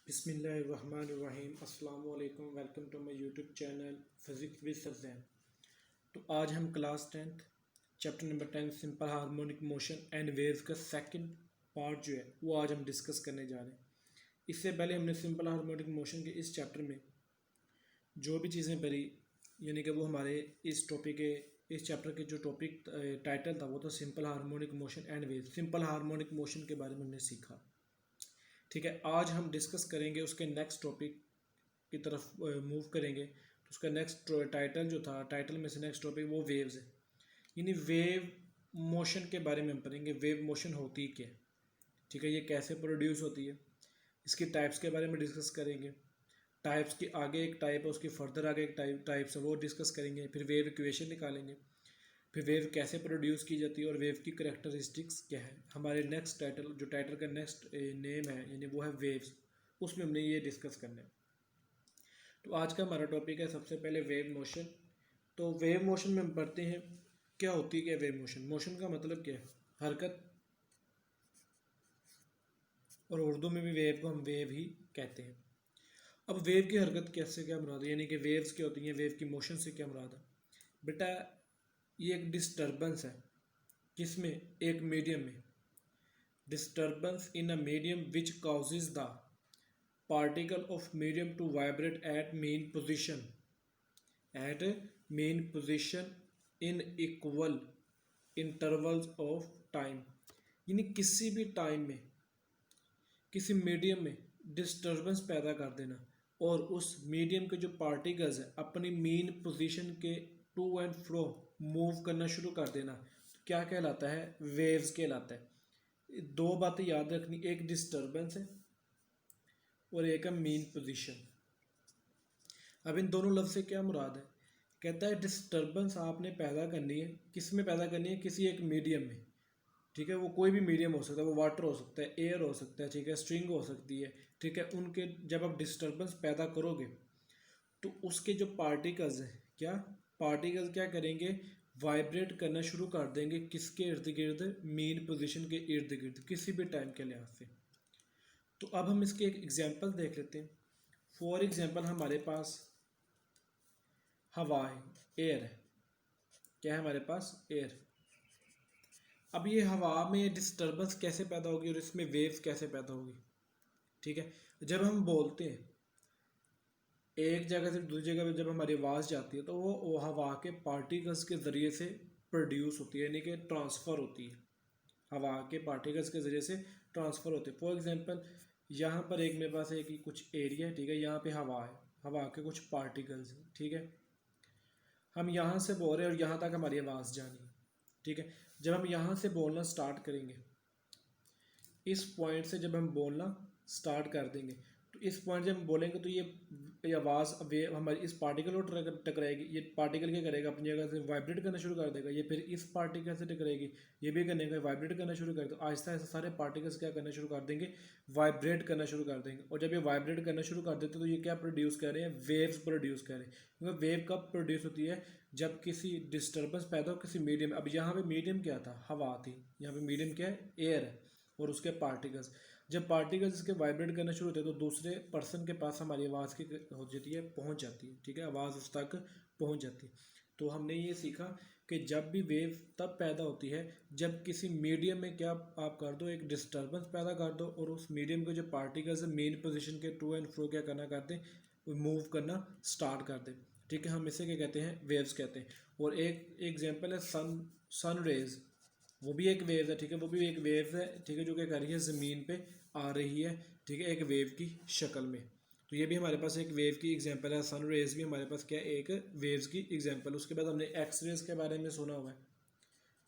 बिस्मिल्लाहिर्रहमानिर्रहीम। अस्सलाम वालेकुम। Welcome to my YouTube channel physics with सज़ैन। तो आज हम class 10th chapter number 10 simple harmonic motion and waves का सेकंड पार्ट जो है वो आज हम डिस्कस करने जा रहे हैं। इससे पहले हमने सिंपल हार्मोनिक मोशन के इस चैप्टर में जो भी चीज़ें पढ़ी, यानी कि वो हमारे इस टॉपिक के इस चैप्टर के जो टॉपिक टाइटल था वो था simple harmonic motion and waves. Simple harmonic motion के बारे में हमने सीखा। ठीक है, आज हम डिस्कस करेंगे उसके नेक्स्ट टॉपिक की तरफ मूव करेंगे। तो उसका नेक्स्ट टाइटल जो था, टाइटल में से नेक्स्ट टॉपिक वो वेव्स है, यानी वेव मोशन के बारे में हम पढ़ेंगे। वेव मोशन होती क्या है, ठीक है, ये कैसे प्रोड्यूस होती है, इसकी टाइप्स के बारे में डिस्कस करेंगे। टाइप्स की आगे एक टाइप है, उसकी फर्दर आगे एक टाइप्स है वो डिस्कस करेंगे। फिर वेव इक्वेशन निकालेंगे, फिर वेव कैसे प्रोड्यूस की जाती है और वेव की करेक्टरिस्टिक्स क्या है। हमारे नेक्स्ट टाइटल जो टाइटल का नेक्स्ट नेम है यानी वो है वेव्स, उसमें हमने ये डिस्कस करना है। तो आज का हमारा टॉपिक है सबसे पहले वेव मोशन। तो वेव मोशन में हम पढ़ते हैं क्या होती है। क्या वेव मोशन, मोशन का मतलब क्या है, हरकत, और उर्दू में भी वेव को हम वेव ही कहते हैं। अब वेव की हरकत कैसे क्या मुराद है, यानी कि वेव्स क्या होती हैं, वेव की मोशन से क्या मुराद है। बेटा ये एक डिस्टर्बेंस है, किसमें, एक मीडियम में। Disturbance in a medium which causes the particle of medium to vibrate at mean position in equal intervals of time. यानी किसी भी टाइम में किसी मीडियम में डिस्टर्बेंस पैदा कर देना और उस मीडियम के जो पार्टिकल्स हैं अपनी मेन पोजीशन के टू एंड फ्रो मूव करना शुरू कर देना, तो क्या कहलाता है, वेव्स कहलाता है। दो बातें याद रखनी, एक डिस्टर्बेंस है और एक है मेन पोजीशन। अब इन दोनों लफ्ज़ से क्या मुराद है, कहता है डिस्टर्बेंस आपने पैदा करनी है, किस में पैदा करनी है, किसी एक मीडियम में। ठीक है, वो कोई भी मीडियम हो सकता है, वो वाटर हो सकता है, एयर हो सकता है, ठीक है, स्ट्रिंग हो सकती है। ठीक है, उनके जब आप डिस्टर्बेंस पैदा करोगे तो उसके जो पार्टिकल्स हैं, क्या पार्टिकल्स क्या करेंगे, वाइब्रेट करना शुरू कर देंगे, किसके इर्द गिर्द, मेन पोजीशन के इर्द गिर्द, किसी भी टाइम के लिहाज से। तो अब हम इसके एक एग्जांपल देख लेते हैं। फॉर एग्जांपल हमारे पास हवा है, एयर है। क्या है हमारे पास, एयर। अब ये हवा में डिस्टर्बेंस कैसे पैदा होगी और इसमें वेव्स कैसे पैदा होगी। ठीक है, जब हम बोलते हैं एक जगह से दूसरी जगह पे जब हमारी आवाज़ जाती है तो वो हवा के पार्टिकल्स के ज़रिए से प्रोड्यूस होती है, यानी कि ट्रांसफ़र होती है। हवा के पार्टिकल्स के ज़रिए से ट्रांसफ़र होते हैं। फॉर एग्जांपल यहाँ पर एक मेरे पास एक कुछ एरिया है, ठीक है, यहाँ पे हवा है, हवा के कुछ पार्टिकल्स हैं। ठीक है, हम यहाँ से बोल रहे हैं और यहाँ तक हमारी आवाज़ जानी। ठीक है, जब हम यहाँ से बोलना स्टार्ट करेंगे, इस पॉइंट से जब हम बोलना स्टार्ट कर देंगे तो इस पॉइंट जब हम बोलेंगे तो ये आवाज़ वेव हमारी इस पार्टिकल को टकराएगी। ये पार्टिकल क्या करेगा, अपनी जगह से वाइब्रेट करना शुरू कर देगा। ये फिर इस पार्टिकल से टकराएगी, ये भी करने का वाइब्रेट करना शुरू कर, तो आहिस्ता आहिस्ता सारे पार्टिकल्स क्या करना शुरू कर देंगे, वाइब्रेट करना शुरू कर देंगे। और जब ये वाइब्रेट करना शुरू कर देते तो ये क्या प्रोड्यूस कर रहे हैं, वेव्स प्रोड्यूस कर रहे हैं। क्योंकि वेव कब प्रोड्यूस होती है, जब किसी डिस्टर्बेंस पैदा हो किसी मीडियम। अब यहाँ पे मीडियम क्या था, हवा थी, यहाँ पे मीडियम क्या है, एयर है और उसके पार्टिकल्स। जब पार्टिकल्स इसके वाइब्रेट करना शुरू होते हैं तो दूसरे पर्सन के पास हमारी आवाज़ की हो जाती है, पहुंच जाती है। ठीक है, आवाज़ उस तक पहुंच जाती है। तो हमने ये सीखा कि जब भी वेव तब पैदा होती है जब किसी मीडियम में क्या आप कर दो, एक डिस्टर्बेंस पैदा कर दो और उस मीडियम के जो पार्टिकल्स मेन पोजिशन के टू एंड फ्रो क्या करना करते हैं, मूव करना स्टार्ट कर दें। ठीक है, हम इसे क्या कहते हैं, वेव्स कहते हैं। और एक एग्जांपल है सन रेज, वो भी एक वेव है। ठीक है, वो भी एक वेव है, ठीक है, जो क्या कर रही है, ज़मीन पे आ रही है। ठीक है, एक वेव की शक्ल में। तो ये भी हमारे पास एक वेव की एग्जांपल है। सन रेज भी हमारे पास क्या है, एक वेव्स की एग्जांपल। उसके बाद हमने एक्स रेज के बारे में सुना हुआ है।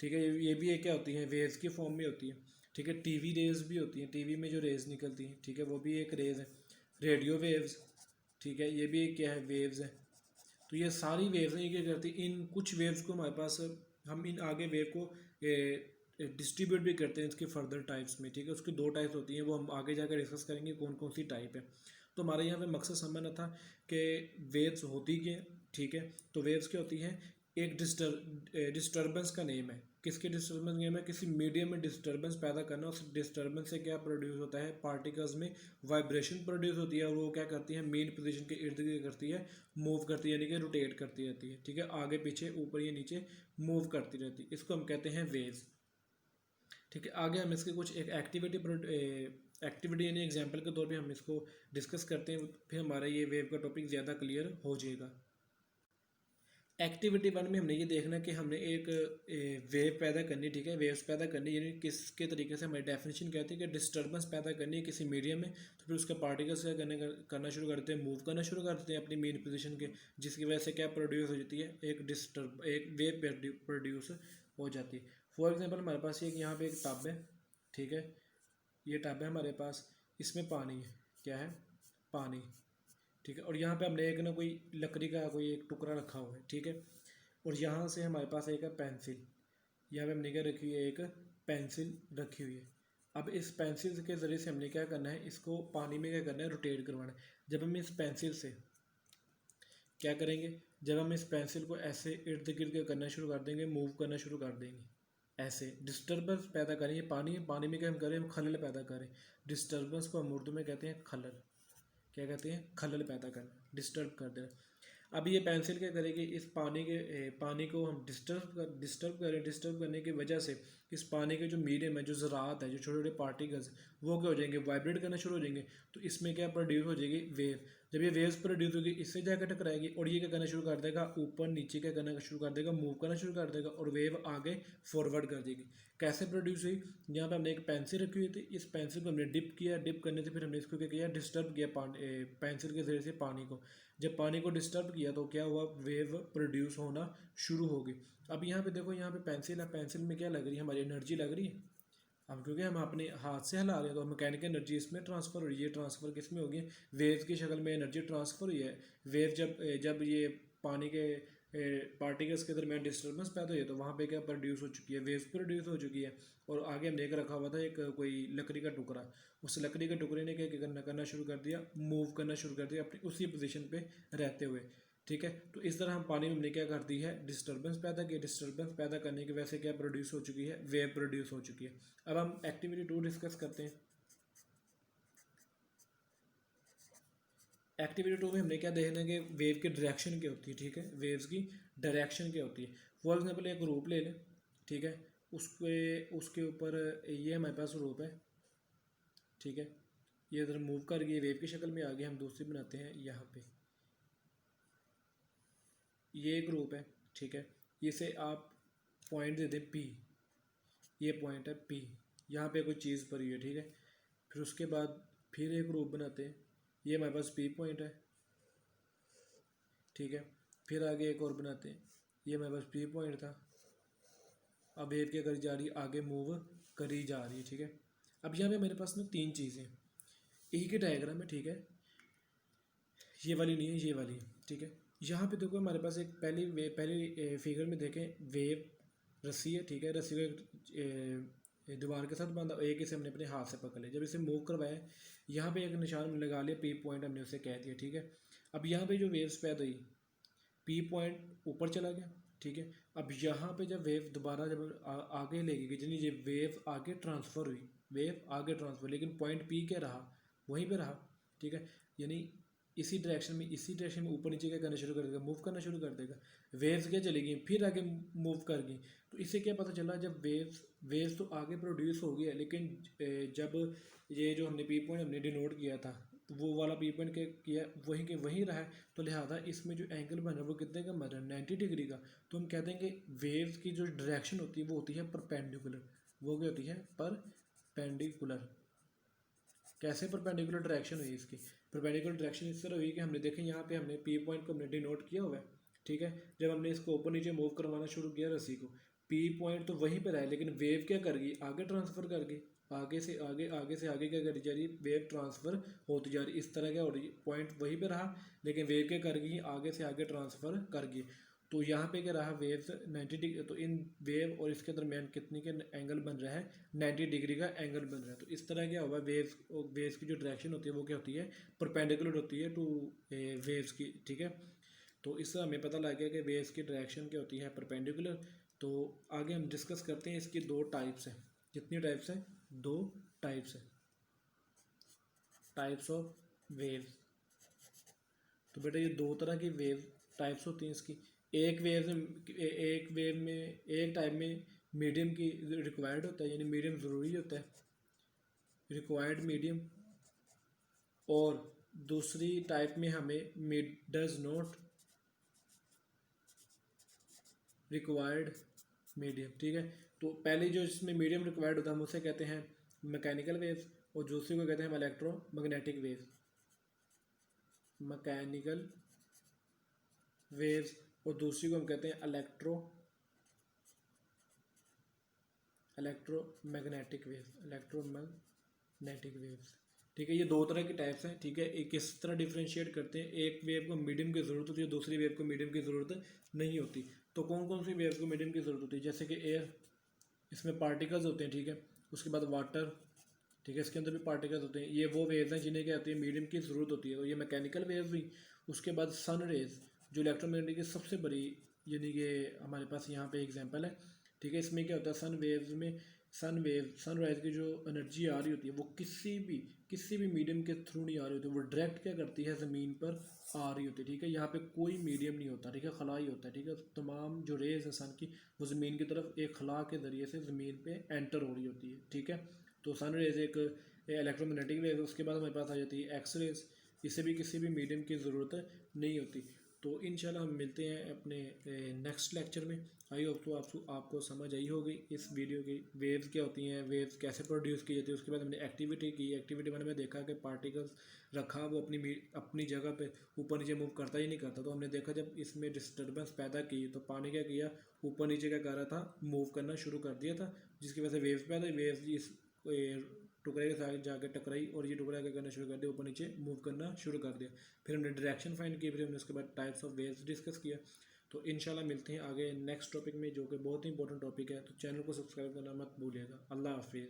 ठीक है, ये भी एक क्या होती है, वेव्स की फॉर्म में होती है। ठीक है, टीवी रेज भी होती हैं, टीवी में जो रेज निकलती हैं, ठीक है, वो भी एक रेज है। रेडियो वेव्स, ठीक है, ये भी एक क्या है, वेव्स है। तो ये सारी वेव्स हैं, ये क्या करती है, इन कुछ वेव्स को हमारे पास हम इन आगे वेव को डिस्ट्रीब्यूट भी करते हैं इसके फर्दर टाइप्स में। ठीक है, उसकी दो टाइप्स होती हैं, वो हम आगे जाकर डिस्कस करेंगे कौन कौन सी टाइप है। तो हमारे यहाँ पे मकसद समझना था कि वेव्स होती क्या। ठीक है, तो वेव्स क्या होती हैं, एक डिस्टर्बेंस का नेम है। किसके डिस्टर्बेंस नेम है? किसी मीडियम में डिस्टर्बेंस पैदा करना। उस डिस्टर्बेंस से क्या प्रोड्यूस होता है? पार्टिकल्स में वाइब्रेशन प्रोड्यूस होती है और वो क्या करती है? मेन पोजीशन के इर्द गिर्द करती है, मूव करती है, यानी कि रोटेट करती रहती है। ठीक है, आगे पीछे ऊपर या नीचे मूव करती रहती है। इसको हम कहते हैं वेव्स। ठीक है, आगे हम इसके कुछ एक एक्टिविटी यानी एग्जाम्पल के तौर पे हम इसको डिस्कस करते हैं, फिर हमारा ये वेव का टॉपिक ज़्यादा क्लियर हो जाएगा। एक्टिविटी 1 में हमने ये देखना कि हमने एक वेव पैदा करनी। ठीक है, वेव्स पैदा करनी यानी किसके तरीके से, हमारी डेफिनेशन कहती है कि डिस्टर्बेंस पैदा करनी है किसी मीडियम में, तो फिर उसके पार्टिकल्स क्या करना शुरू करते हैं? मूव करना शुरू करते हैं अपनी मेन पोजीशन के, जिसकी वजह से क्या प्रोड्यूस हो जाती है? एक वेव प्रोड्यूस हो जाती है। फॉर एग्जाम्पल हमारे पास एक यहाँ पे एक टब है। ठीक है, ये टब है हमारे पास, इसमें पानी है। क्या है? पानी। ठीक है, और यहाँ पे हमने एक ना कोई लकड़ी का कोई एक टुकड़ा रखा हुआ है। ठीक है, और यहाँ से हमारे पास एक है पेंसिल। यहाँ पे हमने क्या रखी हुई है? एक पेंसिल रखी हुई है। अब इस पेंसिल के ज़रिए से हमने क्या करना है? इसको पानी में क्या करना है? रोटेट करवाना है। जब हम इस पेंसिल से क्या करेंगे? जब हम इस पेंसिल को ऐसे इर्द गिर्द करना शुरू कर देंगे, मूव करना शुरू कर देंगे, ऐसे डिस्टर्बेंस पैदा करें। ये पानी है, पानी में क्या हम करें? हम खलल पैदा करें। डिस्टर्बेंस को हम उर्दू में कहते हैं खलल। क्या कहते हैं? खलल पैदा करना, डिस्टर्ब कर देना। अब ये पेंसिल क्या करेगी? इस पानी को हम डिस्टर्ब करने की वजह से इस पानी के जो मीडियम है, जो ज़रात है, जो छोटे छोटे पार्टिकल्स, वो क्या हो जाएंगे? वाइब्रेट करना शुरू हो जाएंगे। तो इसमें क्या प्रोड्यूस हो जाएगी? वेव। जब ये वेव्स प्रोड्यूस होगी, इससे जाकर टकराएगी और ये क्या करना शुरू कर देगा? ऊपर नीचे क्या करना शुरू कर देगा? मूव करना शुरू कर देगा और वेव आगे फॉरवर्ड कर देगी। कैसे प्रोड्यूस हुई? यहाँ पे हमने एक पेंसिल रखी हुई थी, इस पेंसिल को हमने डिप किया, डिप करने से फिर हमने इसको क्या किया? डिस्टर्ब किया पेंसिल के जरिए से पानी को। जब पानी को डिस्टर्ब किया तो क्या हुआ? वेव प्रोड्यूस होना शुरू हो गई। अब यहाँ पे देखो, यहाँ पे पेंसिल है, पेंसिल में क्या लग रही है? हमारी एनर्जी लग रही है। अब क्योंकि हम अपने हाथ से हिला रहे हैं तो मैकेनिकल एनर्जी इसमें ट्रांसफ़र हो रही है। ये ट्रांसफ़र किस में होगी? वेव की शक्ल में एनर्जी ट्रांसफ़र हुई है। वेव जब ये पानी के पार्टिकल्स के दरमियान डिस्टर्बेंस पैदा हुई है तो वहाँ पे क्या प्रोड्यूस हो चुकी है? वेव प्रोड्यूस हो चुकी है। और आगे हमने एक रखा हुआ था एक कोई लकड़ी का टुकड़ा, उस लकड़ी के टुकड़े ने क्या करना शुरू कर दिया? मूव करना शुरू कर दिया अपनी उसी पोजीशन पे रहते हुए। ठीक है, तो इस तरह हम पानी में हमने क्या कर दी है? डिस्टर्बेंस पैदा की। डिस्टर्बेंस पैदा करने की वजह से क्या प्रोड्यूस हो चुकी है? वेव प्रोड्यूस हो चुकी है। अब हम एक्टिविटी 2 डिस्कस करते हैं। एक्टिविटी 2 में हमने क्या देखना है कि वेव की डायरेक्शन क्या होती है। ठीक है, वेव्स की डायरेक्शन क्या होती है। फॉर एग्जांपल एक रूप ले लें। ठीक है, उसके ऊपर ये हमारे पास रूप है। ठीक है, ये इधर मूव कर गई, वेव की शक्ल में आ गया। हम दूसरी बनाते हैं यहाँ पे, ये एक ग्रुप है। ठीक है, इसे आप पॉइंट दे दें पी। ये पॉइंट है पी, यहाँ पे कोई चीज़ पड़ी है। ठीक है, फिर उसके बाद फिर एक ग्रुप बनाते हैं। ये हमारे पास पी पॉइंट है। ठीक है, फिर आगे एक और बनाते हैं। ये हमारे पास पी पॉइंट था। अब वेव क्या करी जा रही है? आगे मूव करी जा रही है। ठीक है, अब यहाँ पे मेरे पास ना तीन चीज़ें, एक ही डायग्राम है। ठीक है, ये वाली नहीं है, ये वाली है। ठीक है, यहाँ पे देखो हमारे पास एक पहली फिगर में देखें वेव रस्सी है। ठीक है, रस्सी को एक दीवार के साथ बांधा, एक इसे हमने अपने हाथ से पकड़ लिया। जब इसे मूव करवाया, यहाँ पे एक निशान हमने लगा लिया, पी पॉइंट हमने उसे कह दिया। ठीक है, अब यहाँ पे जो वेव्स पैदा हुई, पी पॉइंट ऊपर चला गया। ठीक है, अब यहाँ पे जब वेव दोबारा जब आगे लेके गई, यानी ये वेव आगे ट्रांसफ़र हुई, वेव आगे ट्रांसफ़र, लेकिन पॉइंट पी क्या रहा? वहीं पे रहा। ठीक है, यानी इसी डायरेक्शन में ऊपर नीचे क्या करना शुरू कर देगा? मूव करना शुरू कर देगा। वेव्स क्या चली गई, फिर आगे मूव कर गई। तो इससे क्या पता चला? जब वेव्स तो आगे प्रोड्यूस हो गया, लेकिन जब ये जो हमने पी पॉइंट हमने डिनोट किया था, तो वो वाला पी पॉइंट के किया वहीं के वहीं रहा है। तो लिहाजा इसमें जो एंगल बन रहा है वो कितने का बन रहा है? 90 डिग्री का। तो हम कह देंगे वेव्स की जो डायरेक्शन होती है वो होती है परपेंडिकुलर। वो क्या होती है? परपेंडिकुलर। कैसे परपेंडिकुलर डायरेक्शन हुई इसकी? परपेंडिकुलर डायरेक्शन इस तरह हुई कि हमने देखें यहाँ पे हमने पी पॉइंट को हमने डिनोट किया हुआ है। ठीक है, जब हमने इसको ऊपर नीचे मूव करवाना शुरू किया रस्सी को, पी पॉइंट तो वहीं पर है, लेकिन वेव क्या कर गई? आगे ट्रांसफ़र कर गई। आगे से आगे क्या करी जा रही है? वेव ट्रांसफ़र होती जा रही है। इस तरह क्या हो रही है? पॉइंट वहीं पे रहा, लेकिन वेव क्या कर गई? आगे से आगे ट्रांसफ़र कर गई। तो यहाँ पे क्या रहा? वेव्स 90 डिग्री, तो इन वेव और इसके दरमियान कितने के एंगल बन रहा है? 90 डिग्री का एंगल बन रहा है। तो इस तरह क्या होगा? वेव्स की जो डायरेक्शन होती है वो क्या होती है? परपेंडिकुलर होती है टू वेव्स की। ठीक है, तो इससे हमें पता लग गया कि वेव्स की डायरेक्शन क्या होती है, परपेंडिकुलर। तो आगे हम डिस्कस करते हैं इसकी दो टाइप्स हैं। कितनी टाइप्स हैं? दो टाइप्स हैं, टाइप्स ऑफ वेव्स। तो बेटा ये दो तरह की वेव टाइप्स होती हैं इसकी। एक वेव में एक टाइप में मीडियम की रिक्वायर्ड होता है, यानी मीडियम ज़रूरी होता है, रिक्वायर्ड मीडियम। और दूसरी टाइप में हमें डज नॉट रिक्वायर्ड मीडियम। ठीक है, तो पहले जो इसमें मीडियम रिक्वायर्ड होता है हम उसे कहते हैं मैकेनिकल वेव्स, और दूसरी को कहते हैं हम इलेक्ट्रोमैग्नेटिक वेव्स, मैकेनिकल वेव्स, और दूसरी को हम कहते हैं इलेक्ट्रोमैग्नेटिक वेव्स। ठीक है, ये दो तरह की टाइप्स हैं। ठीक है, एक किस तरह डिफ्रेंशिएट करते हैं, एक वेव को मीडियम की ज़रूरत होती है, दूसरी वेव को मीडियम की ज़रूरत नहीं होती। तो कौन कौन सी वेव को मीडियम की ज़रूरत होती है? जैसे कि एयर, इसमें पार्टिकल्स होते हैं। ठीक है, उसके बाद वाटर, ठीक है, इसके अंदर भी पार्टिकल्स होते हैं। ये वो वेव्स हैं जिन्हें क्या होती है, मीडियम की ज़रूरत होती है, और ये मैकेनिकल वेव्स हुई। उसके बाद सन रेज, जो इलेक्ट्रोमैग्नेटिक की सबसे बड़ी, यानी कि हमारे पास यहाँ पे एग्जांपल है। ठीक है, इसमें क्या होता है, सनराइज की जो एनर्जी आ रही होती है वो किसी भी मीडियम के थ्रू नहीं आ रही होती, वो डायरेक्ट क्या करती है, ज़मीन पर आ रही होती है। ठीक है, यहाँ पे कोई मीडियम नहीं होता, ठीक है, खला ही होता है। ठीक है, तमाम जो रेज है सन की वो ज़मीन की तरफ एक खला के ज़रिए से ज़मीन पे एंटर हो रही होती है। ठीक है, तो सन रेज एक इलेक्ट्रोमैग्नेटिक रेज। उसके बाद हमारे पास आ जाती है एक्स रेज, इसे भी किसी भी मीडियम की ज़रूरत नहीं होती। तो इंशाल्लाह हम मिलते हैं अपने नेक्स्ट लेक्चर में। आई होप तो आपको समझ आई होगी इस वीडियो की, वेव्स क्या होती हैं, वेव्स कैसे प्रोड्यूस की जाती है। उसके बाद हमने एक्टिविटी की, एक्टिविटी मैंने में देखा कि पार्टिकल्स रखा वो अपनी जगह पे ऊपर नीचे मूव करता ही नहीं करता। तो हमने देखा जब इसमें डिस्टर्बेंस पैदा की तो पानी क्या किया, ऊपर नीचे क्या कर रहा था, मूव करना शुरू कर दिया था, जिसकी वजह से वेव्स पैदा हुई। वेव्स इस टुकड़े के साथ जाकर टकराई और ये टुकड़ा क्या करना शुरू कर दिया, ऊपर नीचे मूव करना शुरू कर दिया। फिर हमने डायरेक्शन फाइंड की, फिर हमने उसके बाद टाइप्स ऑफ वेव्स डिस्कस किया। तो इंशाल्लाह मिलते हैं आगे नेक्स्ट टॉपिक में, जो कि बहुत ही इंपॉर्टेंट टॉपिक है। तो चैनल को सब्सक्राइब करना मत भूलिएगा। अल्लाह हाफिज़।